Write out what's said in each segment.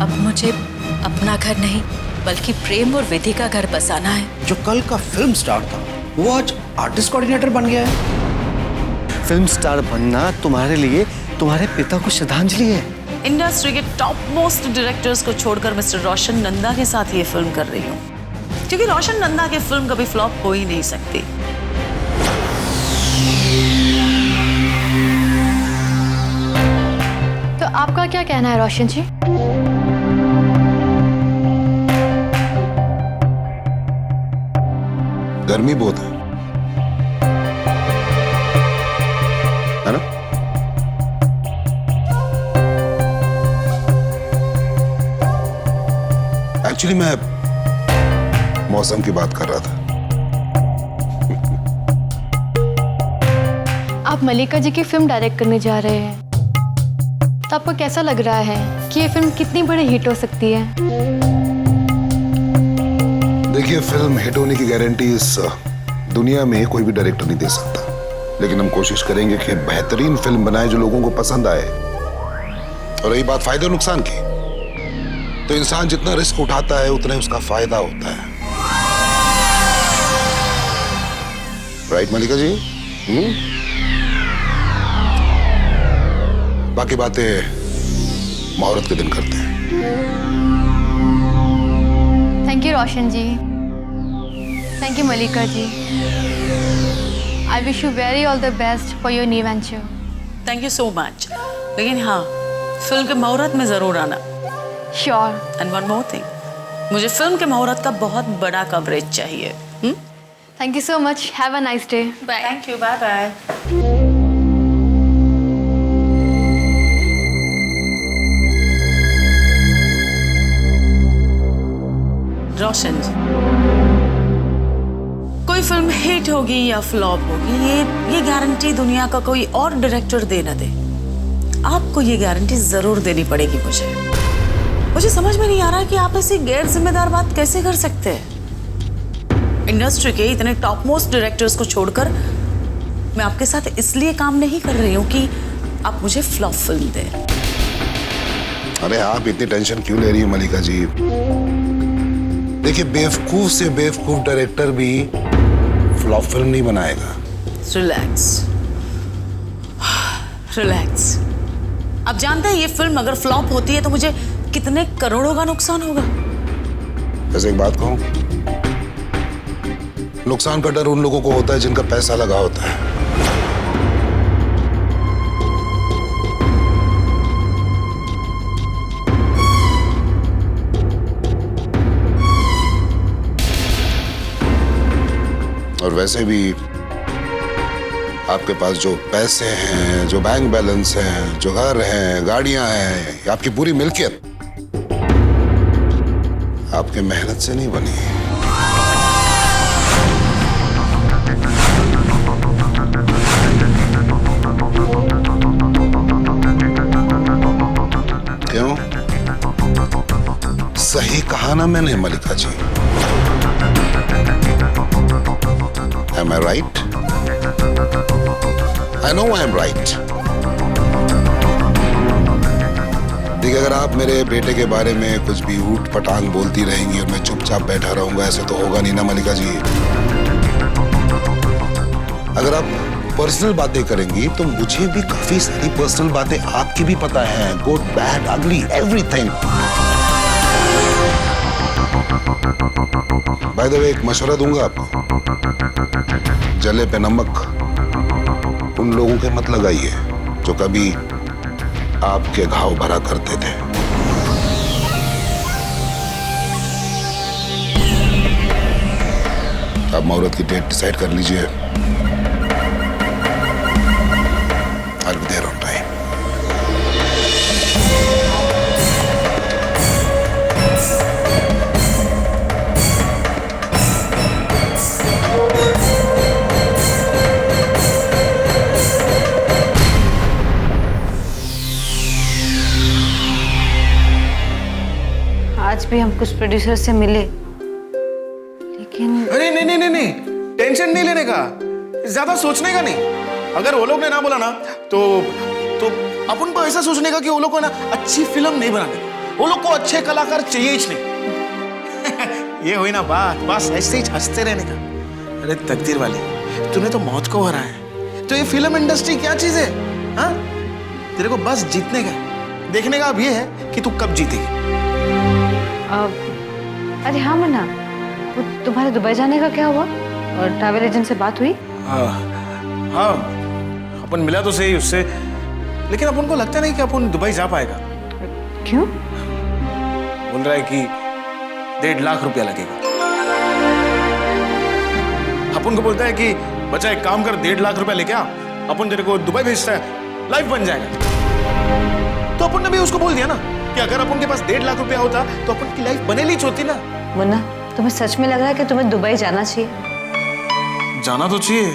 अब मुझे अपना घर नहीं बल्कि प्रेम और विधि का घर बसाना है। जो कल का फिल्म स्टार था वो आज आर्टिस्ट कोऑर्डिनेटर बन गया है। फिल्म स्टार बनना तुम्हारे लिए तुम्हारे पिता को श्रद्धांजलि है। इंडस्ट्री के टॉप मोस्ट डायरेक्टर्स को छोड़कर मिस्टर रोशन नंदा के साथ ये फिल्म कर रही हूँ, क्योंकि रोशन नंदा की फिल्म कभी फ्लॉप हो ही नहीं सकती। तो आपका क्या कहना है रोशन जी? गर्मी बहुत है ना? एक्चुअली मैं मौसम की बात कर रहा था। आप मल्लिका जी की फिल्म डायरेक्ट करने जा रहे हैं, तो आपको कैसा लग रहा है कि ये फिल्म कितनी बड़ी हिट हो सकती है? देखिए, फिल्म हिट होने की गारंटी इस दुनिया में कोई भी डायरेक्टर नहीं दे सकता, लेकिन हम कोशिश करेंगे कि बेहतरीन फिल्म बनाए जो लोगों को पसंद आए। और रही बात फायदे और नुकसान की, तो इंसान जितना रिस्क उठाता है उतना ही उसका फायदा होता है। राइट मल्लिका जी? बाकी बातें मुहूर्त के दिन करते हैं। Thank you Roshan ji. Thank you Mallika ji. I wish you very all the best for your new venture. Thank you so much. लेकिन हाँ, फिल्म के मुहूर्त में जरूर आना। Sure. And one more thing, मुझे फिल्म के मुहूर्त का बहुत बड़ा कवरेज चाहिए। Thank you so much. Have a nice day. Bye. Thank you. Bye bye. Roshan, कोई फिल्म हिट होगी या फ्लॉप होगी, ये गारंटी दुनिया का कोई और डायरेक्टर दे ना दे, आपको ये गारंटी जरूर देनी पड़ेगी। मुझे समझ में नहीं आ रहा कि आप ऐसी गैर जिम्मेदार बात कैसे कर सकते हैं। इंडस्ट्री के इतने टॉप मोस्ट डायरेक्टर्स को छोड़कर मैं आपके साथ इसलिए काम नहीं कर रही हूँ कि आप मुझे फ्लॉप फिल्म दें। अरे आप इतनी टेंशन क्यों ले रही हैं मल्लिका जी? देखिए, बेवकूफ से बेवकूफ डायरेक्टर भी फ्लॉप फिल्म नहीं बनाएगा। Relax, relax. आप जानते हैं ये फिल्म अगर फ्लॉप होती है तो मुझे कितने करोड़ों का नुकसान होगा। वैसे एक बात कहूं, नुकसान का डर उन लोगों को होता है जिनका पैसा लगा होता है। और वैसे भी आपके पास जो पैसे हैं, जो बैंक बैलेंस हैं, जो घर हैं, गाड़ियां हैं, आपकी पूरी मिल्कियत आपके मेहनत से नहीं बनी। क्यों? सही कहा ना मैंने मल्लिका जी? Am I right? I know I am right. देखिए, अगर आप मेरे बेटे के बारे में कुछ भी ऊट पटांग बोलती रहेंगी और मैं चुपचाप बैठा रहूंगा, ऐसे तो होगा नहीं ना मल्लिका जी। अगर आप पर्सनल बातें करेंगी तो मुझे भी काफी सारी पर्सनल बातें आपकी भी पता है, गुड बैड अगली एवरीथिंग। बाय द वे, एक मशवरा दूंगा आपको, जले पे नमक उन लोगों के मत लगाइए जो कभी आपके घाव भरा करते थे। अब मुहूर्त की डेट डिसाइड कर लीजिए। I'll be there on time. आज भी हम कुछ प्रोड्यूसर से मिले, लेकिन अरे नहीं नहीं नहीं नहीं, टेंशन नहीं लेने का, ज्यादा सोचने का नहीं। अगर वो लोग ने ना बोला ना तो अपन को ऐसा सोचने का कि वो लोग को ना अच्छी फिल्म नहीं बनानी, वो लोग को अच्छे कलाकार चाहिए ही नहीं। ये हुई ना बात, बस ऐसे ही हंसते रहने का। अरे तकदीर वाले, तूने तो मौत को हराया है, तो ये फिल्म इंडस्ट्री क्या चीज है? हाँ, तेरे को बस जीतने का, देखने का अब ये है कि तू कब जीतेगी। अरे हाँ मन्ना, वो तुम्हारे दुबई जाने का क्या हुआ? और ट्रैवल एजेंट से बात हुई? हाँ, अपन मिला तो सही उससे, लेकिन अपन को लगता नहीं कि अपन दुबई जा पाएगा। क्यों? बोल रहा है कि 1.5 लाख रुपया लगेगा। अपन को बोलता है कि बच्चा एक काम कर, 1.5 लाख रुपया लेके आ, अपन तेरे को दुबई भेजता है, लाइफ बन जाएगा। तो अपन ने भी उसको बोल दिया ना कि अगर अपन के पास 1.5 लाख रुपया होता तो अपन की लाइफ बने ली होती ना। मुन्ना, तुम्हें सच में लग रहा है कि तुम्हें दुबई जाना चाहिए? जाना तो चाहिए,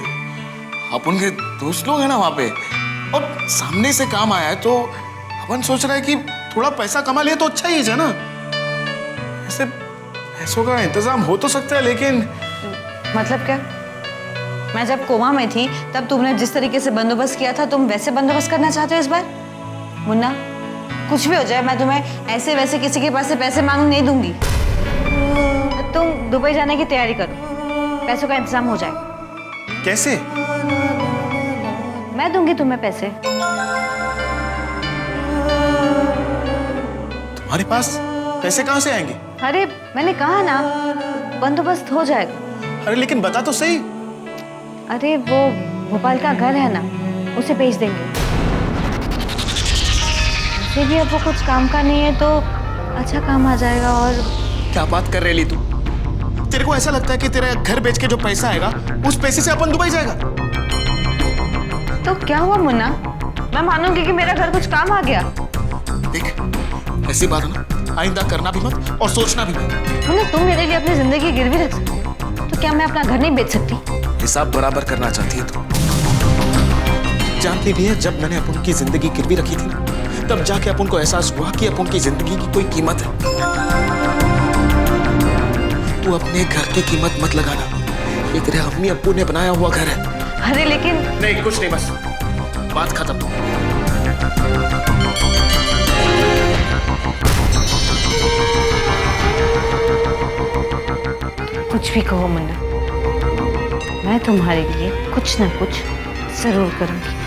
अपन के दोस्त लोग हैं ना वहां पे, और सामने से काम आया है तो अपन सोच रहे हैं कि थोड़ा पैसा कमा लिया तो अच्छा ही है ना। ऐसे पैसों का इंतजाम हो तो सकता है, लेकिन मतलब क्या? मैं जब कोमा में थी तब तुमने जिस तरीके से बंदोबस्त किया था, तुम वैसे बंदोबस्त करना चाहते हो इस बार? मुन्ना, कुछ भी हो जाए, मैं तुम्हें ऐसे वैसे किसी के पास से पैसे मांग नहीं दूंगी। तुम दुबई जाने की तैयारी करो, पैसों का इंतजाम हो जाएगा। कैसे? मैं दूंगी तुम्हें पैसे। तुम्हारे पास पैसे कहां से आएंगे? अरे मैंने कहा ना, बंदोबस्त हो जाएगा। अरे लेकिन बता तो सही। अरे वो भोपाल का घर है ना, उसे भेज देंगे। वैसे भी अब वो कुछ काम का नहीं है तो अच्छा काम आ जाएगा। और क्या बात कर रही तू? तेरे को ऐसा लगता है कि तेरा घर बेच के जो पैसा आएगा उस पैसे से अपन दुबई जाएगा? तो क्या हुआ मुन्ना, मैं मानूंगी कि मेरा घर कुछ काम आ गया। देख, ऐसी बात ना आइंदा करना भी मत और सोचना भी मत। मुन्ना, तुम मेरे लिए अपनी जिंदगी गिरवी रख सकते हो, तो क्या मैं अपना घर नहीं बेच सकती? हिसाब बराबर करना चाहती है तू। जानती भी है जब मैंने अपन की जिंदगी गिरवी रखी थी ना, तब जाके अपन को एहसास हुआ कि अपन की जिंदगी की कोई कीमत है। तू अपने घर की कीमत मत लगाना, ये तेरे अम्मी अब्बू ने बनाया हुआ घर है। अरे लेकिन नहीं, कुछ नहीं, बस बात खत्म। कुछ भी कहो मुन्ना, मैं तुम्हारे लिए कुछ ना कुछ जरूर करूंगी।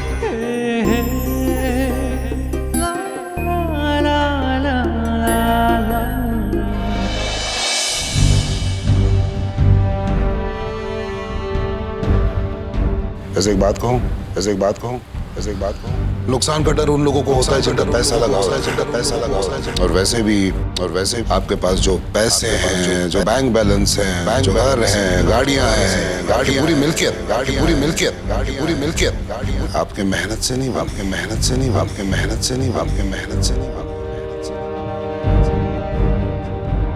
ऐसे एक बात कहूँ, ऐसे एक बात कहूँ, ऐसे एक बात कहूँ, नुकसान का डर उन लोगों को होता है जिनका पैसा लगा होता है, जिनका पैसा लगा होता है। और वैसे भी आपके पास जो पैसे हैं, जो बैंक बैलेंस है, जो घर हैं, गाड़ियां हैं, गाड़ी पूरी मिल्कियत, गाड़ी पूरी मिल्कियत, गाड़ी पूरी मिल्कियत आपके मेहनत से नहीं, आपके मेहनत से नहीं, आपके मेहनत से नहीं, आपके मेहनत से नहीं।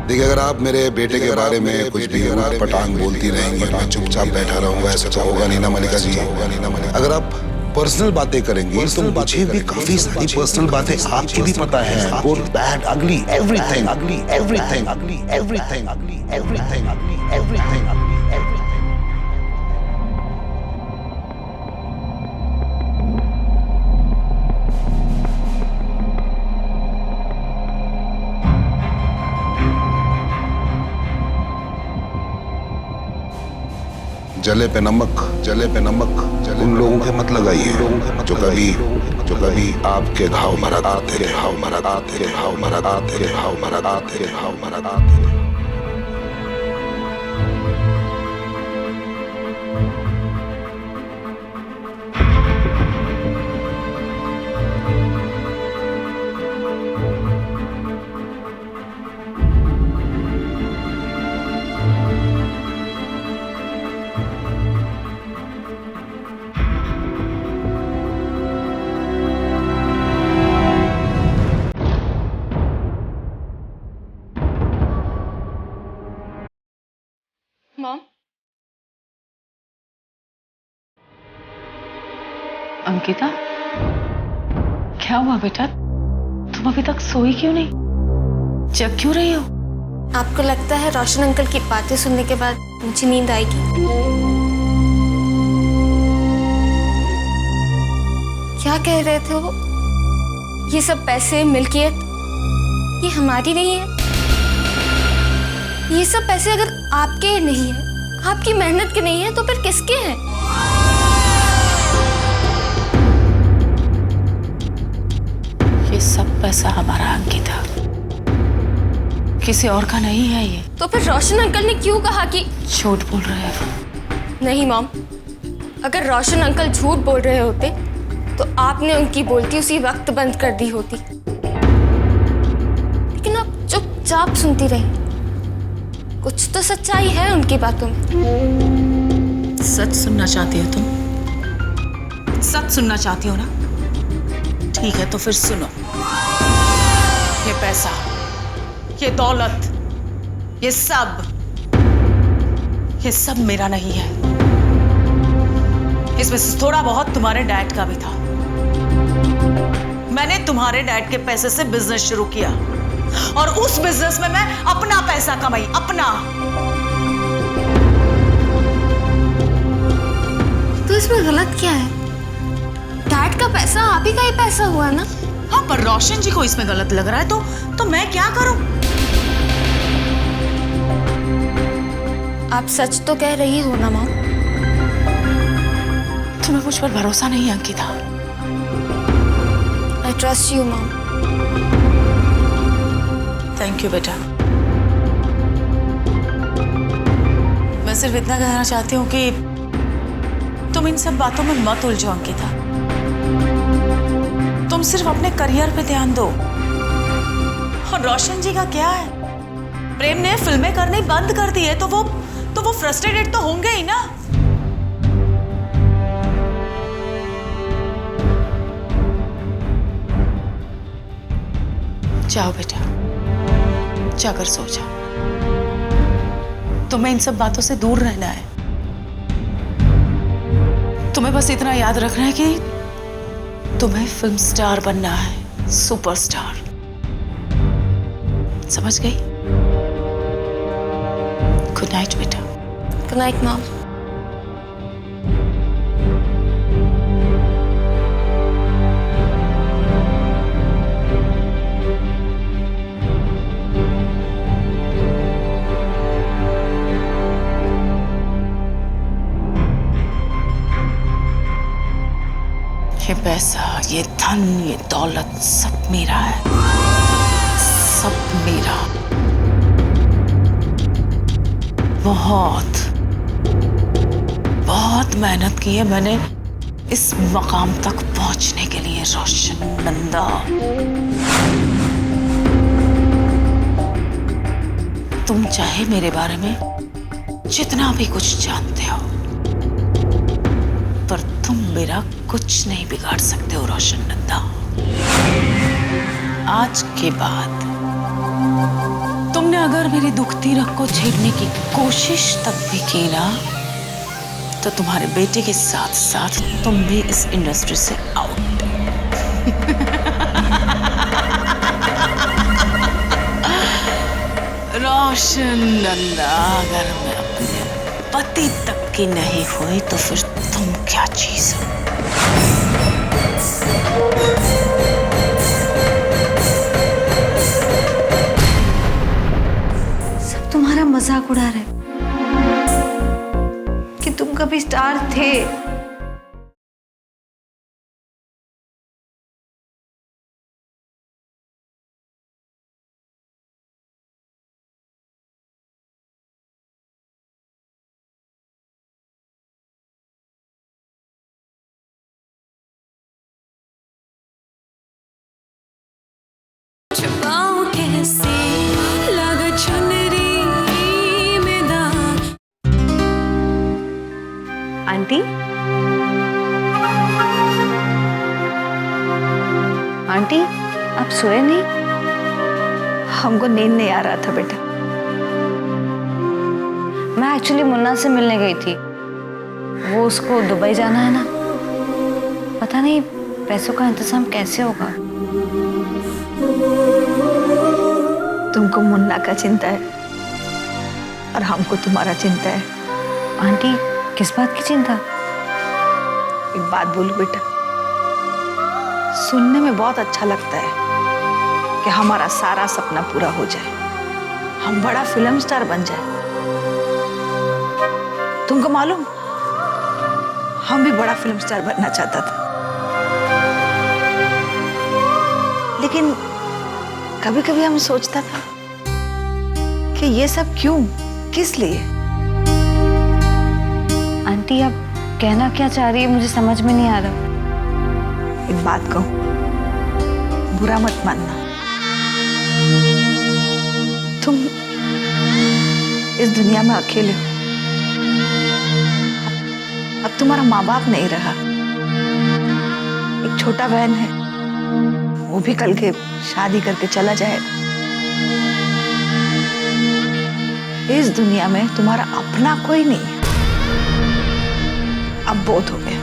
देखिए, अगर आप मेरे बेटे के बारे में कुछ भी पटांग बोलती रहेंगी, मैं चुपचाप बैठा रहूंगा, ऐसा तो होगा नहीं ना मलिका जी, होगा नहीं ना मलिका। अगर आप पर्सनल बातें करेंगी तो मुझे भी काफी सारी पर्सनल बातें आपकी भी पता है, गुड बैड अगली एवरीथिंग, अगली एवरीथिंग, अगली एवरीथिंग, अगली एवरीथिंग, अगली एवरीथिंग, अगली एवरीथिंग। जले पे नमक, जले पे नमक, उन लोगों के मत लगाइए जो कभी आपके घाव भरा थे, घाव भरा थे, घाव भरा थे, घाव भरा थे, घाव भरा थे। मॉम, अंकिता, क्या हुआ बेटा? तुम अभी तक सोई क्यों नहीं? जग क्यों रही हो? आपको लगता है रोशन अंकल की बातें सुनने के बाद मुझे नींद आएगी? क्या कह रहे थे वो? ये सब पैसे, मिल्कियत, ये हमारी नहीं है? ये सब पैसे अगर आपके नहीं है, आपकी मेहनत के नहीं है, तो फिर किसके हैं? ये सब पैसा हमारा अंकिता, किसी और का नहीं है ये। तो फिर रोशन अंकल ने क्यों कहा कि झूठ बोल रहे हैं वो। नहीं मॉम, अगर रोशन अंकल झूठ बोल रहे होते तो आपने उनकी बोलती उसी वक्त बंद कर दी होती, लेकिन आप चुपचाप सुनती रही। कुछ तो सच्चाई है उनकी बातों में। सच सुनना चाहती हो तुम? सच सुनना चाहती हो ना? ठीक है, तो फिर सुनो। ये पैसा, ये दौलत, ये सब मेरा नहीं है। इसमें से थोड़ा बहुत तुम्हारे डैड का भी था। मैंने तुम्हारे डैड के पैसे से बिजनेस शुरू किया और उस बिजनेस में मैं अपना पैसा कमाई, अपना। तो इसमें गलत क्या है? डैड का पैसा आप ही का ही पैसा हुआ ना? हाँ, पर रोशन जी को इसमें गलत लग रहा है तो मैं क्या करूं? आप सच तो कह रही हो ना मॉम? तुम्हें मुझ पर भरोसा नहीं है Ankita? I trust you mom. Thank you बेटा। मैं सिर्फ इतना कहना चाहती हूँ कि तुम इन सब बातों में मत उलझो अंकिता। तुम सिर्फ अपने करियर पे ध्यान दो। और रोशन जी का क्या है? प्रेम ने फिल्में करनी बंद कर दी है तो वो फ्रस्ट्रेटेड तो होंगे ही ना। जाओ बेटा, जाकर सो जाओ। तुम्हें इन सब बातों से दूर रहना है। तुम्हें बस इतना याद रखना है कि तुम्हें फिल्म स्टार बनना है, सुपरस्टार। समझ गई? गुड नाइट बेटा। Good night mom. ये पैसा, ये धन, ये दौलत सब मेरा है, सब मेरा। बहुत बहुत मेहनत की है मैंने इस मकाम तक पहुंचने के लिए रोशन नंदा। तुम चाहे मेरे बारे में जितना भी कुछ जानते हो, पर तुम मेरा कुछ नहीं बिगाड़ सकते हो रोशन नंदा। आज के बाद तुमने अगर मेरी दुखती रग को छेड़ने की कोशिश तक भी की ना, तो तुम्हारे बेटे के साथ साथ तुम भी इस इंडस्ट्री से आउट। रोशन नंदा, अगर मैं अपने पति तक की नहीं हुई तो फिर तुम क्या चीज हो? सब तुम्हारा मजाक उड़ा रहे कि तुम कभी स्टार थे। आंटी, आंटी आप सोए नहीं? हमको नींद नहीं आ रहा था बेटा। मैं एक्चुअली मुन्ना से मिलने गई थी। वो उसको दुबई जाना है ना, पता नहीं पैसों का इंतजाम कैसे होगा। तुमको मुन्ना का चिंता है और हमको तुम्हारा चिंता है। आंटी किस बात की चिंता? एक बात बोलूं बेटा, सुनने में बहुत अच्छा लगता है, कि हमारा सारा सपना पूरा हो जाए, हम बड़ा फिल्म स्टार बन जाए। तुमको मालूम, हम भी बड़ा फिल्म स्टार बनना चाहता था, लेकिन कभी कभी हम सोचता था कि ये सब क्यों, किस लिए। आंटी आप कहना क्या चाह रही है, मुझे समझ में नहीं आ रहा। एक बात कहूं, बुरा मत मानना, तुम इस दुनिया में अकेले हो। अब तुम्हारा माँ बाप नहीं रहा, एक छोटा बहन है, वो भी कल के शादी करके चला जाएगा। इस दुनिया में तुम्हारा अपना कोई नहीं है। अब बहुत हो गया,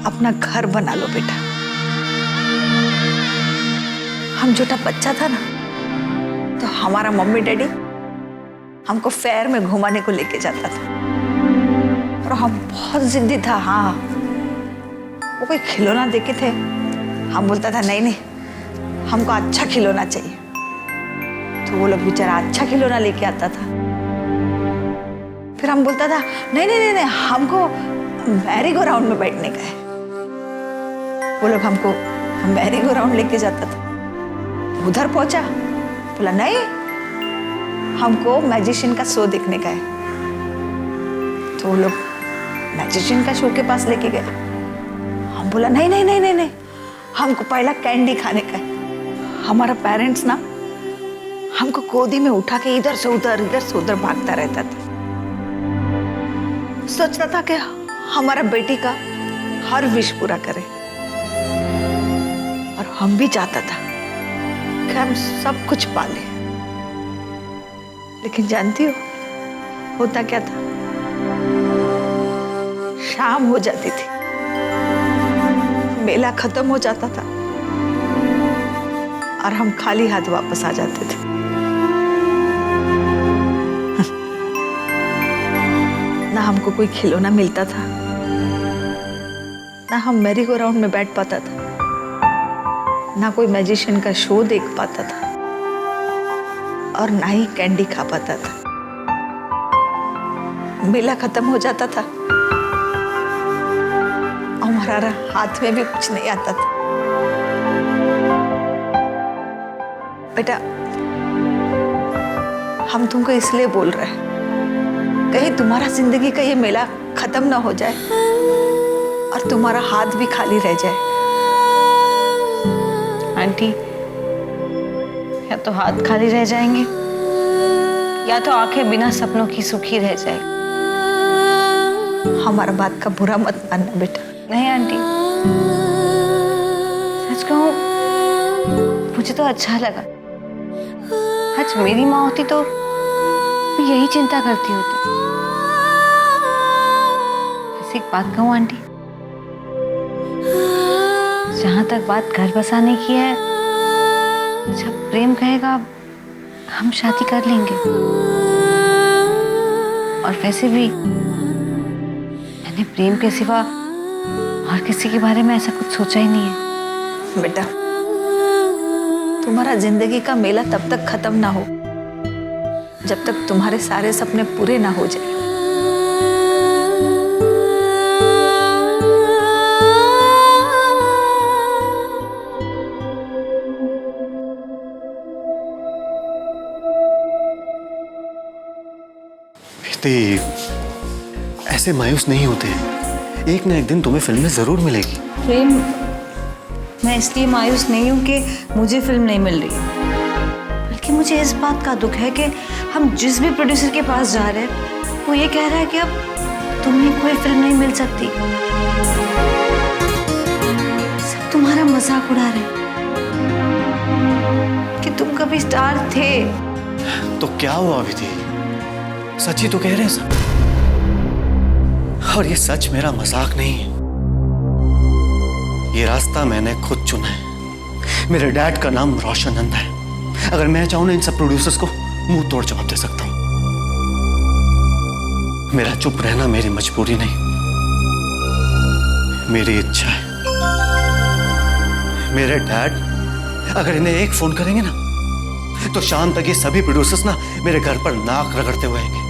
अपना घर बना लो बेटा। हम छोटा बच्चा था ना, तो हमारा मम्मी डैडी हमको फेयर में घुमाने को लेके जाता था, और हम बहुत जिद्दी था। हाँ, वो कोई खिलौना देखे थे, हम बोलता था नहीं नहीं, हमको अच्छा खिलौना चाहिए। तो वो लोग बेचारा अच्छा खिलौना लेके आता था। फिर हम बोलता था नहीं नहीं नहीं नहीं, हमको मैरी गो राउंड में बैठने का है। वो लोग हमको मैरी गो राउंड लेके जाता था। उधर पहुंचा, बोला नहीं, हमको मैजिशियन का शो देखने का है। तो वो लोग मैजिशियन का शो के पास लेके गए। हम बोला नहीं नहीं नहीं नहीं नहीं, हमको पहला कैंडी खाने का है। हमारा पेरेंट्स ना हमको गोदी में उठा के इधर से उधर भागता रहता था। सोचता था कि हमारा बेटी का हर विश पूरा करे, और हम भी चाहता था कि हम सब कुछ पाले। लेकिन जानती हो होता क्या था, शाम हो जाती थी, मेला खत्म हो जाता था, और हम खाली हाथ वापस आ जाते थे। ना हमको कोई खिलौना मिलता था, ना हम मैरी गो राउंड में बैठ पाता था, ना कोई मैजिशियन का शो देख पाता था, और ना ही कैंडी खा पाता था। मेला खत्म हो जाता था, हमारा हाथ में भी कुछ नहीं आता था। बेटा, हम तुमको इसलिए बोल रहे हैं, कहीं तुम्हारा जिंदगी का ये मेला खत्म ना हो जाए और तुम्हारा हाथ भी खाली रह जाए। आंटी, या तो हाथ खाली रह जाएंगे, या तो आंखें बिना सपनों की सूखी रह जाए। हमारा बात का बुरा मत मानना बेटा। नहीं आंटी, सच कहूं मुझे तो अच्छा लगा। आज मेरी माँ होती तो मैं यही चिंता करती होती। ऐसी एक बात कहूं आंटी, जहां तक बात घर बसाने की है, जब प्रेम कहेगा हम शादी कर लेंगे। और वैसे भी मैंने प्रेम के सिवा और किसी के बारे में ऐसा कुछ सोचा ही नहीं है। बेटा, तुम्हारा जिंदगी का मेला तब तक खत्म ना हो जब तक तुम्हारे सारे सपने पूरे ना हो जाए। बेटी, ऐसे मायूस नहीं होते। एक ना एक दिन तुम्हें फिल्में जरूर मिलेगी। प्रेम, मैं इसलिए मायूस नहीं हूँ कि मुझे फिल्म नहीं मिल रही, बल्कि मुझे इस बात का दुख है कि हम जिस भी प्रोड्यूसर के पास जा रहे हैं, वो ये कह रहा है कि अब तुम्हें कोई फिल्म नहीं मिल सकती। सब तुम्हारा मजाक उड़ा रहे कि तुम कभी स्टार थे। तो क्या हुआ विधि, सच ही तो कह रहे हैं सब। और ये सच मेरा मजाक नहीं है, ये रास्ता मैंने खुद चुना है। मेरे डैड का नाम रोशन नंदा है। अगर मैं चाहूं ना, इन सब प्रोड्यूसर्स को मुंह तोड़ जवाब दे सकता हूं। मेरा चुप रहना मेरी मजबूरी नहीं, मेरी इच्छा है। मेरे डैड अगर इन्हें एक फोन करेंगे ना तो शाम तक ये सभी प्रोड्यूसर्स ना मेरे घर पर नाक रगड़ते हुए आएंगे।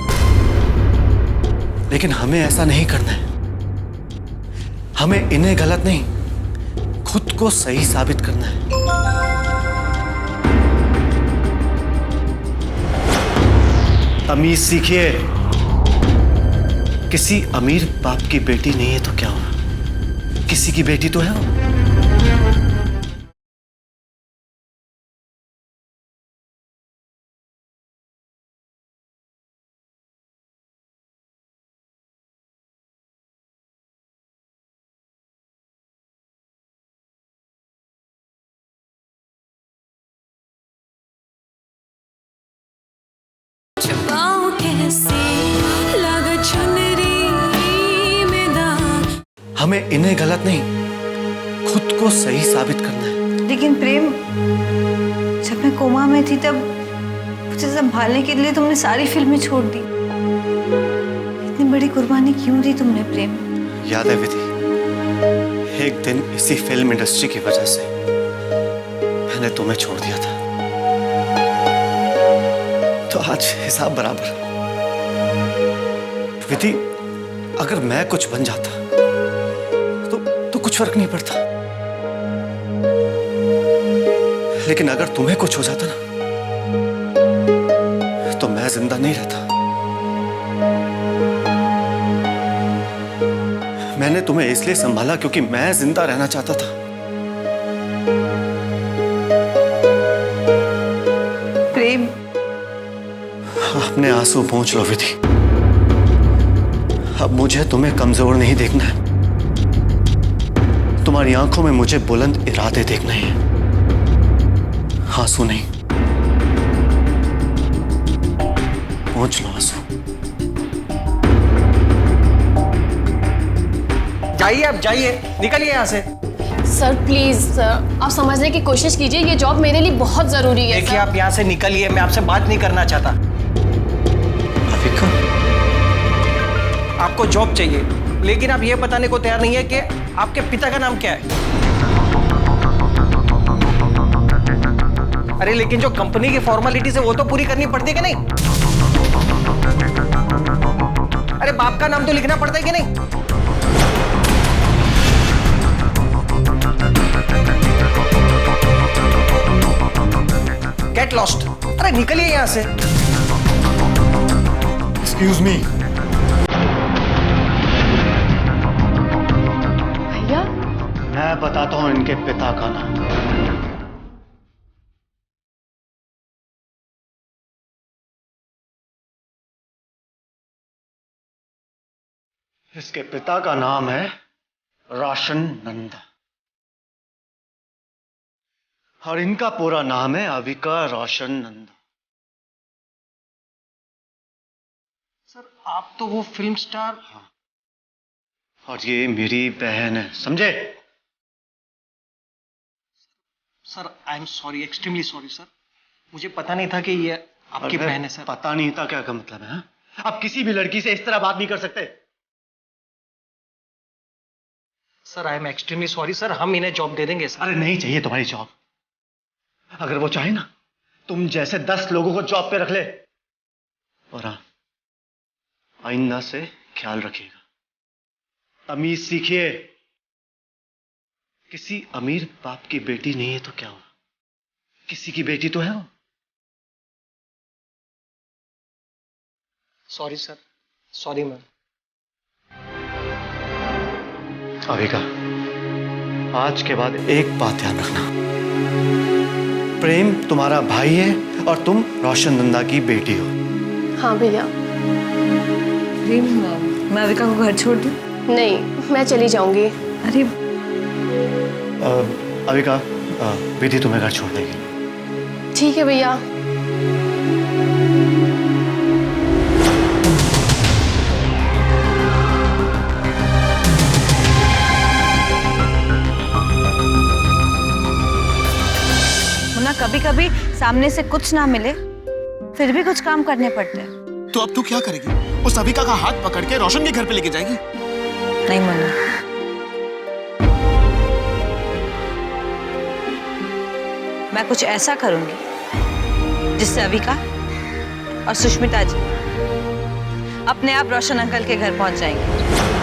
लेकिन हमें ऐसा नहीं करना है। हमें इन्हें गलत नहीं, खुद को सही साबित करना है। तमीज सीखिए। किसी अमीर बाप की बेटी नहीं है तो क्या हुआ, किसी की बेटी तो है वो। हमें इन्हें गलत नहीं, खुद को सही साबित करना है। लेकिन प्रेम, जब मैं कोमा में थी तब मुझे संभालने के लिए तुमने सारी फिल्में छोड़ दी। इतनी बड़ी कुर्बानी क्यों दी तुमने प्रेम? याद है विधि, एक दिन इसी फिल्म इंडस्ट्री की वजह से मैंने तुम्हें छोड़ दिया था। तो आज हिसाब बराबर। विधि, अगर मैं कुछ बन जाता तो कुछ फर्क नहीं पड़ता, लेकिन अगर तुम्हें कुछ हो जाता ना तो मैं जिंदा नहीं रहता। मैंने तुम्हें इसलिए संभाला क्योंकि मैं जिंदा रहना चाहता था। प्रेम, अपने आंसू पोंछ लो विधि। अब मुझे तुम्हें कमजोर नहीं देखना है। तुम्हारी आंखों में मुझे बुलंद इरादे देखने हैं, आंसू नहीं। पोंछ लो आंसू। जाइए, आप जाइए, निकलिए यहाँ से। सर प्लीज सर, आप समझने की कोशिश कीजिए, ये जॉब मेरे लिए बहुत जरूरी है। देखिए, आप यहाँ से निकलिए, मैं आपसे बात नहीं करना चाहता। अविका, आपको जॉब चाहिए, लेकिन आप ये बताने को तैयार नहीं है कि आपके पिता का नाम क्या है। अरे लेकिन जो कंपनी की फॉर्मेलिटीज है वो तो पूरी करनी पड़ती है कि नहीं? अरे बाप का नाम तो लिखना पड़ता है कि नहीं? Get lost. अरे निकलिए यहां से। Excuse me. भैया, मैं बताता हूं इनके पिता का नाम। इसके पिता का नाम है रोशन नंदा और इनका पूरा नाम है अविका रोशन नंदा। सर, आप तो वो फिल्म स्टार। हाँ, और ये मेरी बहन है, समझे? Sir, I am sorry, extremely sorry sir. मुझे पता नहीं था कि ये आपकी बहन है सर। पता नहीं था क्या का मतलब है? आप किसी भी लड़की से इस तरह बात नहीं कर सकते। Sir, I am extremely sorry sir, हम इन्हें जॉब दे देंगे सर। अरे नहीं चाहिए तुम्हारी जॉब। अगर वो चाहे ना, तुम जैसे 10 लोगों को जॉब पे रख ले। और हाँ, आइंदा से ख्याल रखिएगा, तमीज सीखिए। किसी अमीर बाप की बेटी नहीं है तो क्या हुआ, किसी की बेटी तो है वो। Sorry sir, sorry ma'am. Avika, आज के बाद एक बात ध्यान रखना, प्रेम तुम्हारा भाई है और तुम रोशन नंदा की बेटी हो। हाँ भैया। प्रेम, मैं अविका को घर छोड़ दूं? नहीं, मैं चली जाऊंगी। अरे अविका, विधि तुम्हें घर छोड़ देगी। ठीक है भैया। कभी कभी सामने से कुछ ना मिले फिर भी कुछ काम करने पड़ते हैं। तो अब तू क्या करेगी? उस अविका का हाथ पकड़ के रोशन के घर पे लेके जाएगी? नहीं मुन्ना, मैं कुछ ऐसा करूंगी जिससे अविका और सुष्मिता जी अपने आप रोशन अंकल के घर पहुंच जाएंगे।